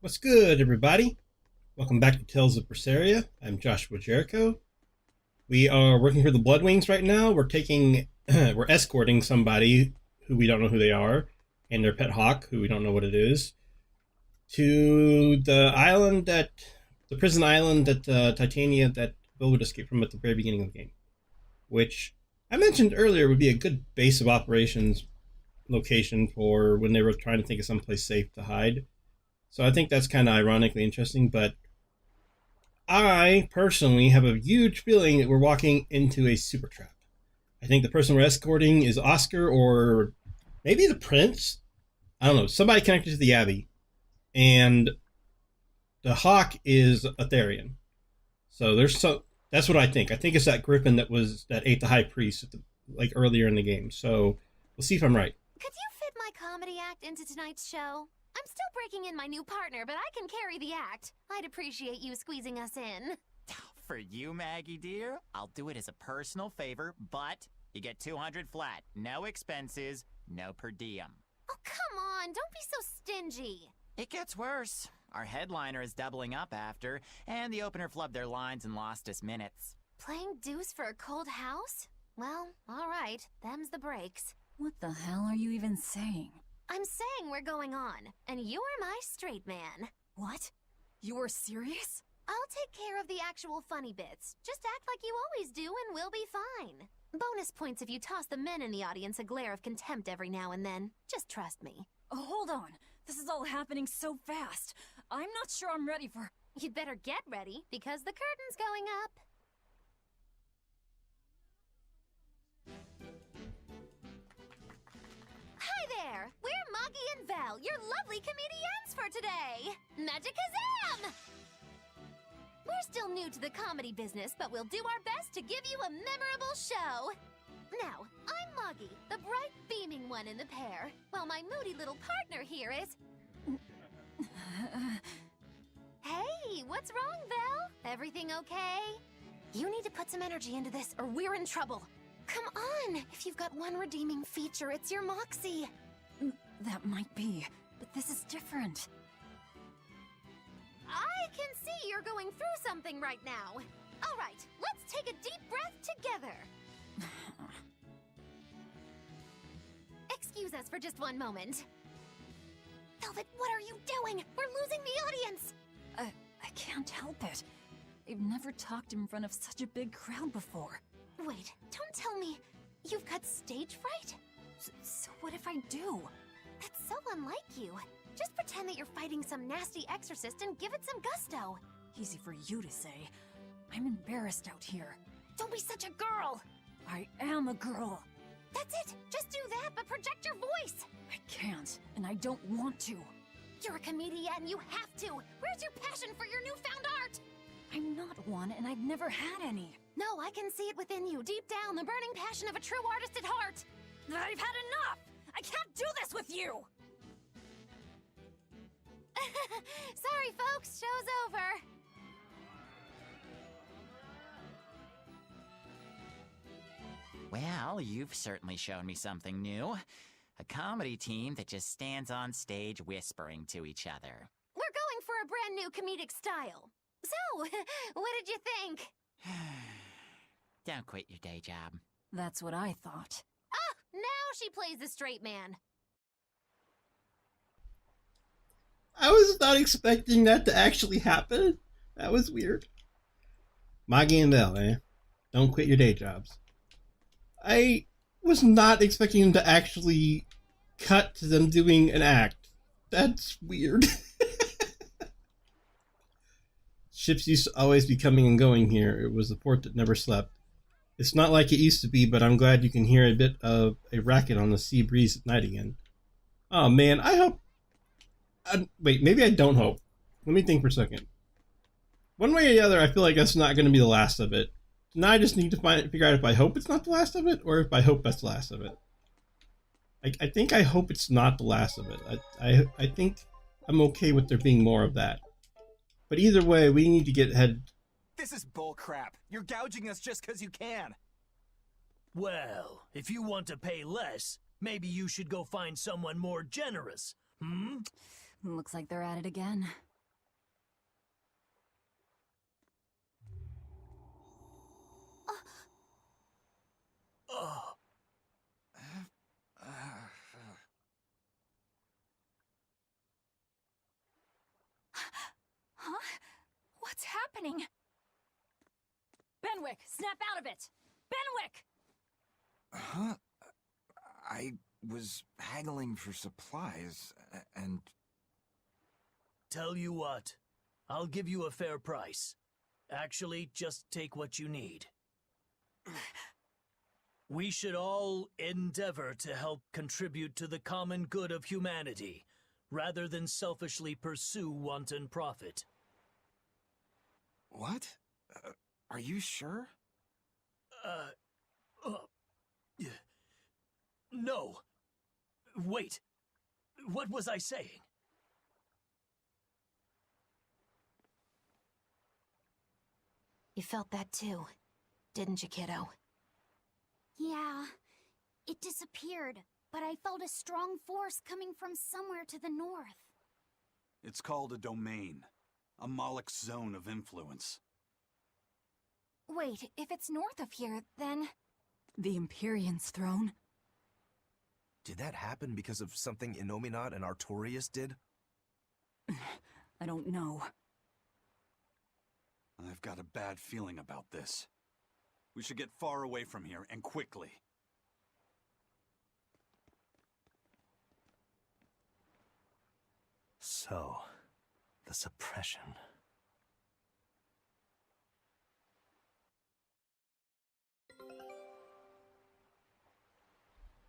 What's good, everybody? Welcome back to Tales of Berseria. I'm Joshua Jericho. We are working for the Bloodwings right now. We're escorting somebody who we don't know who they are, and their pet hawk, who we don't know what it is, to the prison island that Titania that Bill would escape from at the very beginning of the game, which I mentioned earlier would be a good base of operations location for when they were trying to think of someplace safe to hide. So I think that's kind of ironically interesting, but I personally have a huge feeling that we're walking into a super trap. I think the person we're escorting is Oscar or maybe the Prince. I don't know, somebody connected to the Abbey. And the Hawk is Aetherian. So that's what I think. I think it's that Griffin that ate the High Priest earlier in the game. So we'll see if I'm right. Could you fit my comedy act into tonight's show? I'm still breaking in my new partner, but I can carry the act. I'd appreciate you squeezing us in. For you, Maggie dear, I'll do it as a personal favor, but you get 200 flat. No expenses, no per diem. Oh, come on, don't be so stingy. It gets worse. Our headliner is doubling up after, and the opener flubbed their lines and lost us minutes. Playing deuce for a cold house? Well, alright, them's the breaks. What the hell are you even saying? I'm saying we're going on, and you're my straight man. What? You're serious? I'll take care of the actual funny bits. Just act like you always do and we'll be fine. Bonus points if you toss the men in the audience a glare of contempt every now and then. Just trust me. Oh, hold on. This is all happening so fast. I'm not sure I'm ready for... You'd better get ready, because the curtain's going up. Hi there! We're Magi and Vel, your lovely comedians for today! Magicazam! We're still new to the comedy business, but we'll do our best to give you a memorable show. Now, I'm Magi, the bright, beaming one in the pair, while my moody little partner here is... Hey, what's wrong, Vel? Everything okay? You need to put some energy into this, or we're in trouble. Come on! If you've got one redeeming feature, it's your moxie. That might be, but this is different. I can see you're going through something right now. All right, let's take a deep breath together. Excuse us for just one moment. Velvet, what are you doing? We're losing the audience! I can't help it. I've never talked in front of such a big crowd before. Wait, don't tell me you've got stage fright? So what if I do? That's so unlike you. Just pretend that you're fighting some nasty exorcist and give it some gusto. Easy for you to say. I'm embarrassed out here. Don't be such a girl! I am a girl. That's it! Just do that, but project your voice! I can't, and I don't want to. You're a comedian, you have to! Where's your passion for your newfound art? I'm not one, and I've never had any. No, I can see it within you, deep down, the burning passion of a true artist at heart! I've had enough! I can't do this with you! Sorry, folks, show's over. Well, you've certainly shown me something new. A comedy team that just stands on stage whispering to each other. We're going for a brand new comedic style. So, what did you think? Don't quit your day job. That's what I thought. Ah, now she plays the straight man. I was not expecting that to actually happen. That was weird. Magi and Vel, eh? Don't quit your day jobs. I was not expecting them to actually cut to them doing an act. That's weird. Ships used to always be coming and going here. It was the port that never slept. It's not like it used to be, but I'm glad you can hear a bit of a racket on the sea breeze at night again. Oh man, I hope... wait, maybe I don't hope. Let me think for a second. One way or the other, I feel like that's not going to be the last of it. Now I just need to figure out if I hope it's not the last of it, or if I hope that's the last of it. I think I hope it's not the last of it. I think I'm okay with there being more of that. But either way, we need to get ahead. This is bullcrap. You're gouging us just because you can. Well, if you want to pay less, maybe you should go find someone more generous. Looks like they're at it again. happening? Benwick, snap out of it! Benwick! Huh? I was haggling for supplies, and... Tell you what, I'll give you a fair price. Actually, just take what you need. We should all endeavor to help contribute to the common good of humanity, rather than selfishly pursue wanton profit. What? Are you sure? No. Wait. What was I saying? You felt that too, didn't you, kiddo? Yeah, it disappeared, but I felt a strong force coming from somewhere to the north. It's called a domain. A Moloch zone of influence. Wait, if it's north of here, then... The Empyrean's throne? Did that happen because of something Innominat and Artorias did? I don't know. I've got a bad feeling about this. We should get far away from here, and quickly. So, the suppression.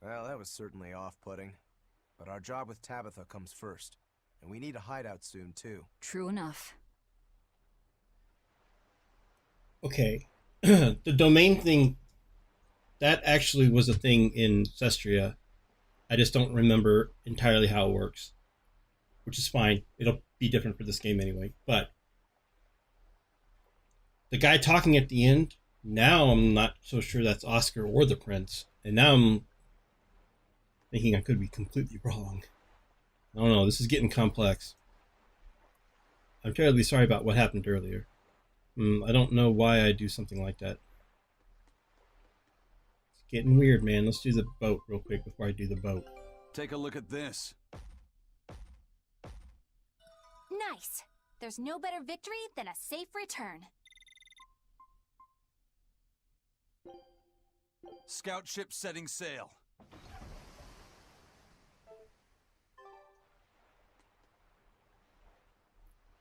Well, that was certainly off-putting. But our job with Tabitha comes first. And we need a hideout soon, too. True enough. Okay. The domain thing, that actually was a thing in Cestria. I just don't remember entirely how it works. Which is fine. It'll be different for this game anyway. But the guy talking at the end, now I'm not so sure that's Oscar or the Prince. And now I'm thinking I could be completely wrong. I don't know. This is getting complex. I'm terribly sorry about what happened earlier. I don't know why I do something like that. It's getting weird, man. Let's do the boat real quick before I do the boat. Take a look at this. Nice! There's no better victory than a safe return. Scout ship setting sail.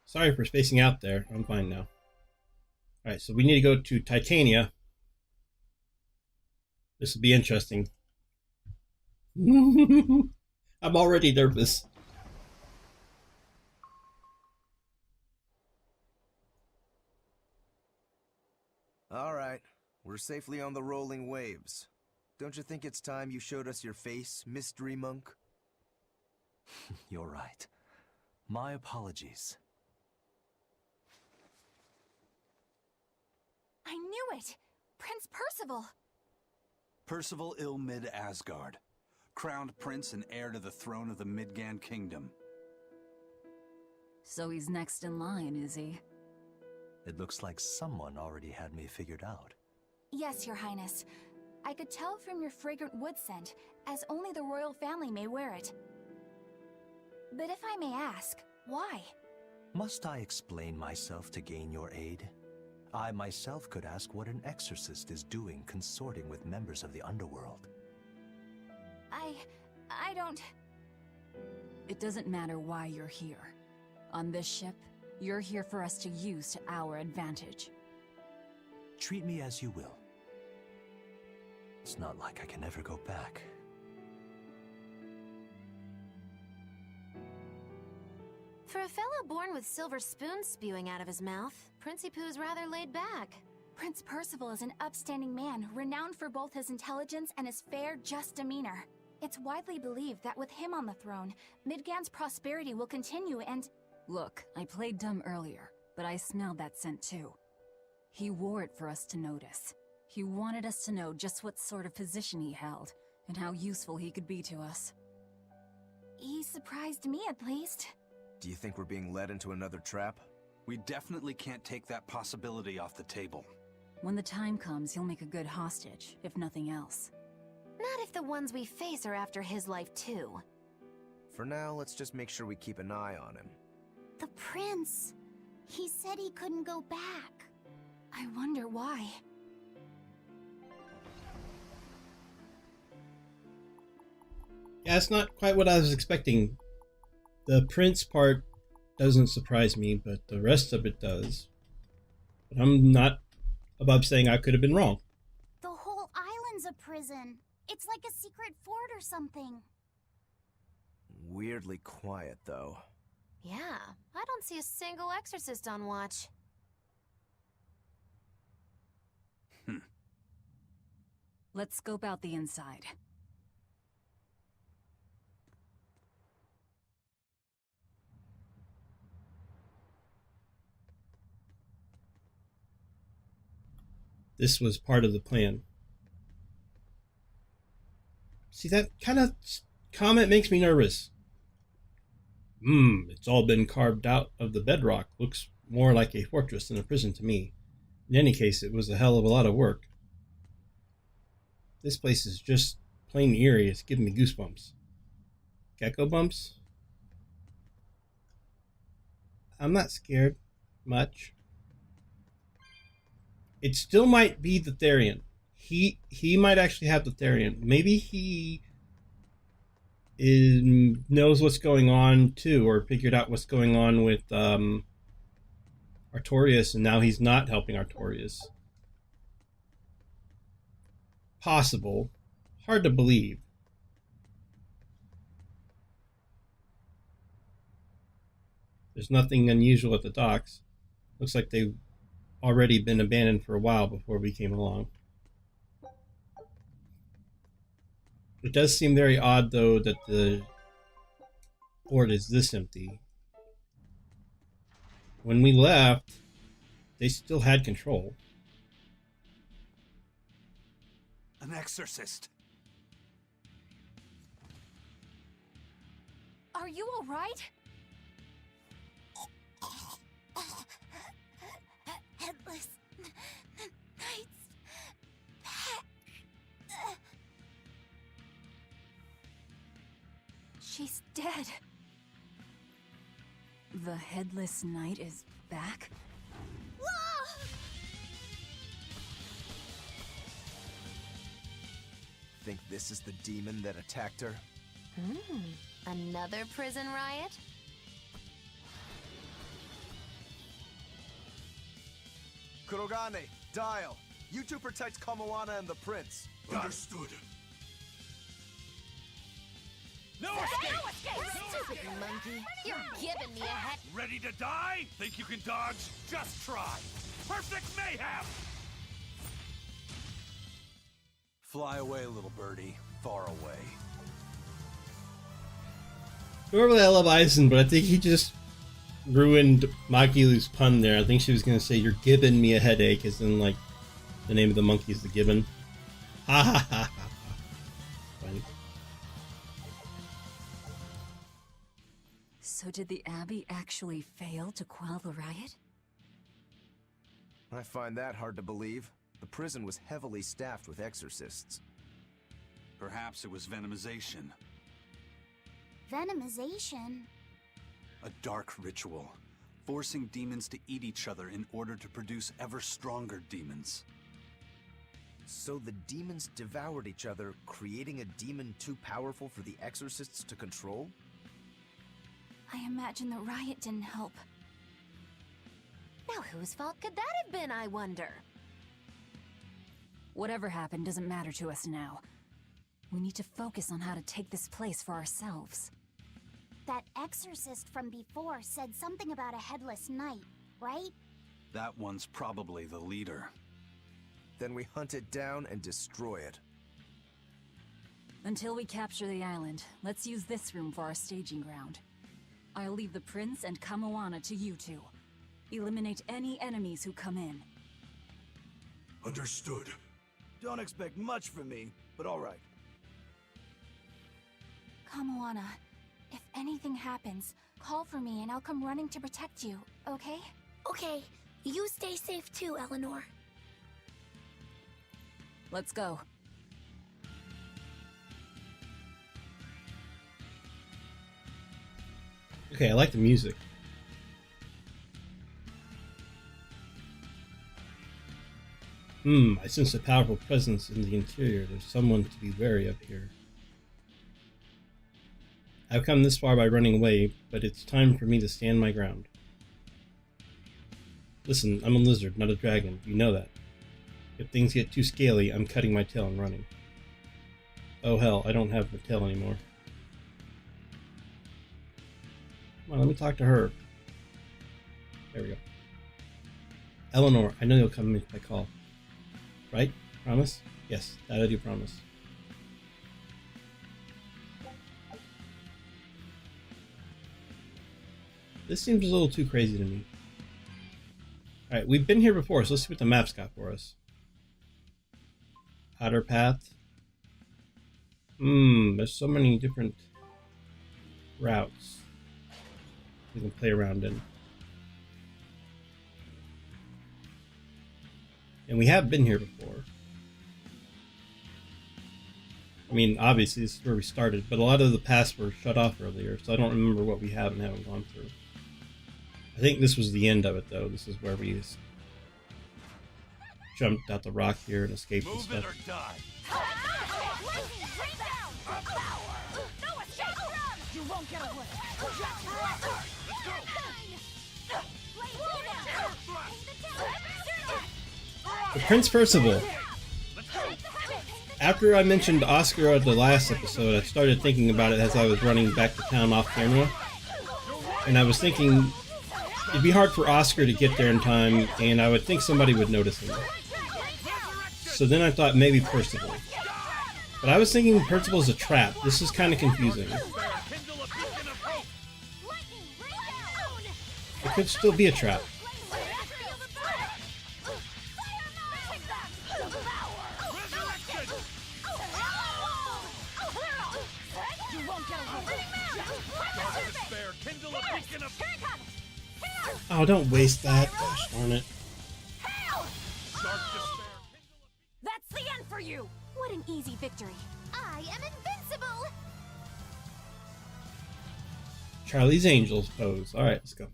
Sorry for spacing out there. I'm fine now. Alright, so we need to go to Titania. This will be interesting. I'm already nervous. Alright, we're safely on the rolling waves. Don't you think it's time you showed us your face, Mystery Monk? You're right. My apologies. I knew it! Prince Percival! Percival Ilmid Asgard. Crowned prince and heir to the throne of the Midgand Kingdom. So he's next in line, is he? It looks like someone already had me figured out. Yes, Your Highness. I could tell from your fragrant wood scent, as only the royal family may wear it. But if I may ask, why? Must I explain myself to gain your aid? I myself could ask what an exorcist is doing consorting with members of the underworld. I don't... It doesn't matter why you're here. On this ship, you're here for us to use to our advantage. Treat me as you will. It's not like I can ever go back. For a fellow born with silver spoons spewing out of his mouth, Princi Poo's rather laid back. Prince Percival is an upstanding man, renowned for both his intelligence and his fair, just demeanor. It's widely believed that with him on the throne, Midgand's prosperity will continue and... Look, I played dumb earlier, but I smelled that scent too. He wore it for us to notice. He wanted us to know just what sort of position he held, and how useful he could be to us. He surprised me, at least. Do you think we're being led into another trap? We definitely can't take that possibility off the table. When the time comes, he'll make a good hostage, if nothing else. Not if the ones we face are after his life too. For now, let's just make sure we keep an eye on him. The prince... He said he couldn't go back. I wonder why. Yeah, it's not quite what I was expecting. The prince part doesn't surprise me, but the rest of it does. But I'm not above saying I could have been wrong. The whole island's a prison. It's like a secret fort or something. Weirdly quiet, though. Yeah, I don't see a single exorcist on watch. Let's scope out the inside. This was part of the plan. See, that kind of comment makes me nervous. It's all been carved out of the bedrock. Looks more like a fortress than a prison to me. In any case, it was a hell of a lot of work. This place is just plain eerie. It's giving me goosebumps. Gecko bumps? I'm not scared much. It still might be the Therian. He might actually have the Therian. Maybe he knows what's going on too, or figured out what's going on with Artorias, and now he's not helping Artorias. Possible. Hard to believe. There's nothing unusual at the docks. Looks like they've already been abandoned for a while before we came along. It does seem very odd, though, that the port is this empty. When we left, they still had control. An exorcist. Are you all right? Headless Knight's back. She's dead. The Headless Knight is back? Think this is the demon that attacked her? Another prison riot? Kurogane, Dial. You two protect Kamoana and the prince. Understood. No Stupid monkey! You're giving me a head. Ready to die? Think you can dodge? Just try. Perfect mayhem! Fly away, little birdie. Far away. Normally I love Eisen, but I think he just ruined Magilu's pun there. I think she was going to say, "You're giving me a headache," as in, like, the name of the monkey is the gibbon. Ha ha ha ha. Funny. So did the Abbey actually fail to quell the riot? I find that hard to believe. The prison was heavily staffed with exorcists. Perhaps it was venomization. Venomization? A dark ritual, forcing demons to eat each other in order to produce ever stronger demons. So the demons devoured each other, creating a demon too powerful for the exorcists to control? I imagine the riot didn't help. Now whose fault could that have been, I wonder? Whatever happened doesn't matter to us now. We need to focus on how to take this place for ourselves. That exorcist from before said something about a headless knight, right? That one's probably the leader. Then we hunt it down and destroy it. Until we capture the island, let's use this room for our staging ground. I'll leave the prince and Kamoana to you two. Eliminate any enemies who come in. Understood. Don't expect much from me, but all right. Kamoana, if anything happens, call for me and I'll come running to protect you, okay? Okay, you stay safe too, Eleanor. Let's go. Okay, I like the music. I sense a powerful presence in the interior. There's someone to be wary of here. I've come this far by running away, but it's time for me to stand my ground. Listen, I'm a lizard, not a dragon. You know that. If things get too scaly, I'm cutting my tail and running. Oh hell, I don't have the tail anymore. Come on, let me talk to her. There we go. Eleanor, I know you'll come if I call. Right? Promise? Yes, that I do promise. This seems a little too crazy to me. Alright, we've been here before, so let's see what the map's got for us. Outer path. There's so many different routes we can play around in. And we have been here before. I mean, obviously this is where we started, but a lot of the paths were shut off earlier, so I don't remember what we have and haven't gone through. I think this was the end of it, though. This is where we jumped out the rock here and escaped and Move it stuff. or die. You won't get away. The Prince Percival. After I mentioned Oscar at the last episode, I started thinking about it as I was running back to town off camera. And I was thinking it'd be hard for Oscar to get there in time, and I would think somebody would notice him. So then I thought maybe Percival. But I was thinking Percival's a trap. This is kind of confusing. It could still be a trap. Oh, don't waste that. Gosh darn it. That's the end for you! What an easy victory. I am invincible! Charlie's Angels pose. Alright, let's go.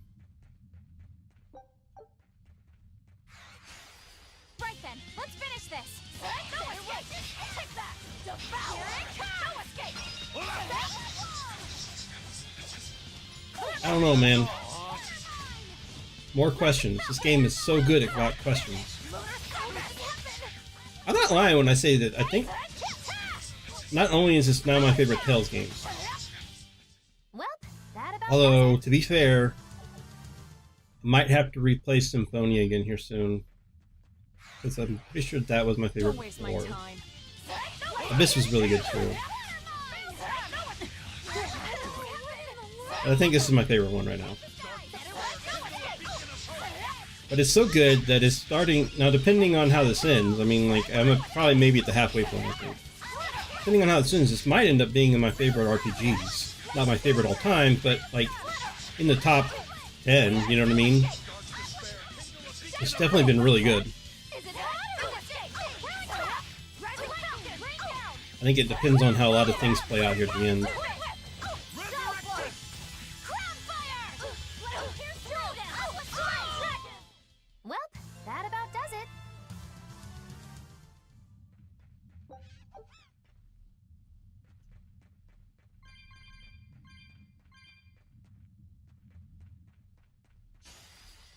Right then, let's finish this! No escape! Take that! Devour! No escape! I don't know, man. More questions. This game is so good at got questions. I'm not lying when I say that I think not only is this now my favorite Tales game, Well, that about although to be fair, I might have to replay Symphonia again here soon, because I'm pretty sure that was my favorite Don't waste my before. time. Abyss was really good too. I think this is my favorite one right now. But it's so good that it's starting now. Depending on how this ends, I mean, like I'm probably maybe at the halfway point. I think. Depending on how this ends, this might end up being in my favorite RPGs. Not my favorite all time, but like in the top 10. You know what I mean? It's definitely been really good. I think it depends on how a lot of things play out here at the end. Well, that about does it.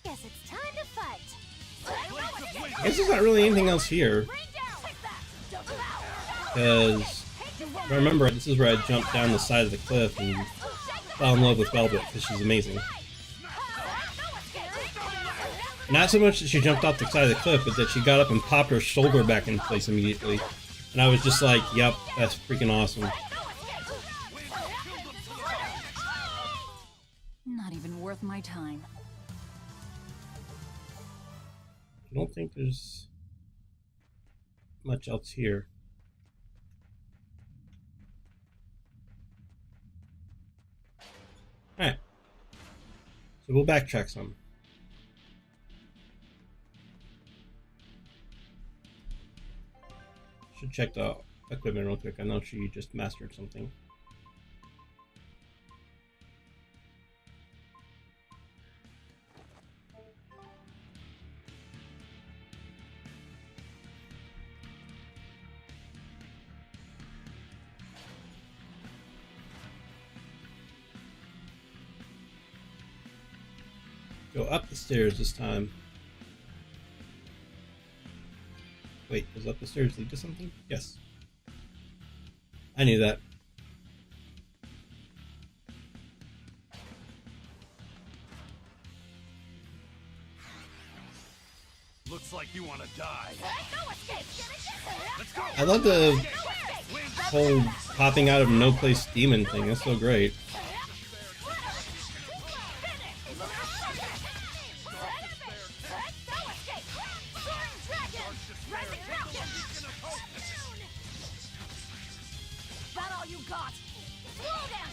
Guess it's time to fight. I guess there's not really anything else here. Because, if I remember, this is where I jumped down the side of the cliff and fell in love with Velvet, because she's amazing. Not so much that she jumped off the side of the cliff, but that she got up and popped her shoulder back in place immediately. And I was just like, yep, that's freaking awesome. Not even worth my time. I don't think there's much else here. Alright. So we'll backtrack some. Should check the equipment real quick. I know she just mastered something. Go up the stairs this time. Wait, does up the stairs lead to something? Yes. I knew that. Looks like you want to die. Let's go. I love the whole popping out of no place demon thing. That's so great. That all you got? Slow down.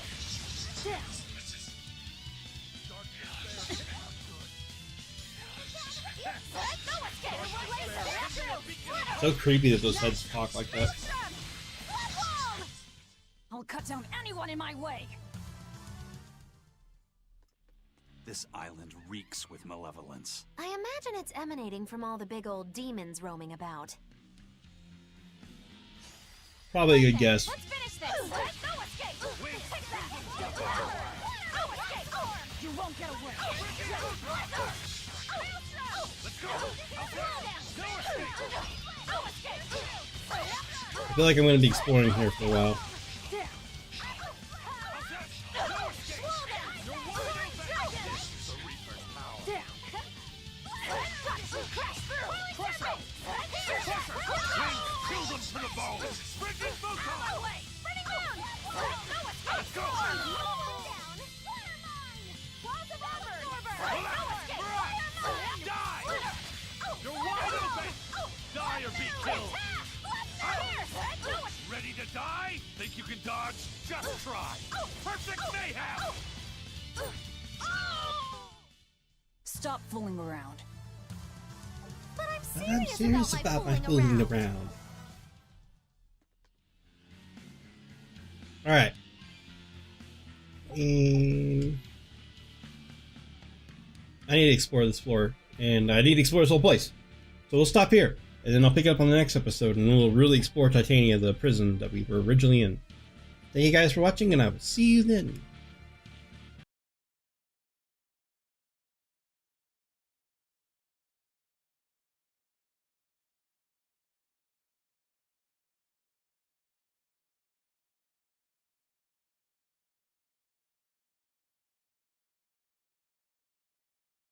So creepy that those heads talk like that. I'll cut down anyone in my way. This island reeks with malevolence. I imagine it's emanating from all the big old demons roaming about. Probably a good guess. Let's finish this. No escape. Take that. No escape. You won't get away. Let's go. No escape. I feel like I'm going to be exploring here for a while. Kill them to the bone. Bridget Photon. Let's go. Die. You're wide open. Die or be killed. Ready to die? Think you can dodge? Just try. Perfect mayhem. Stop fooling around. But I'm serious about my fooling around. Alright. I need to explore this floor, and I need to explore this whole place. So we'll stop here, and then I'll pick it up on the next episode, and we'll really explore Titania, the prison that we were originally in. Thank you guys for watching, and I will see you then.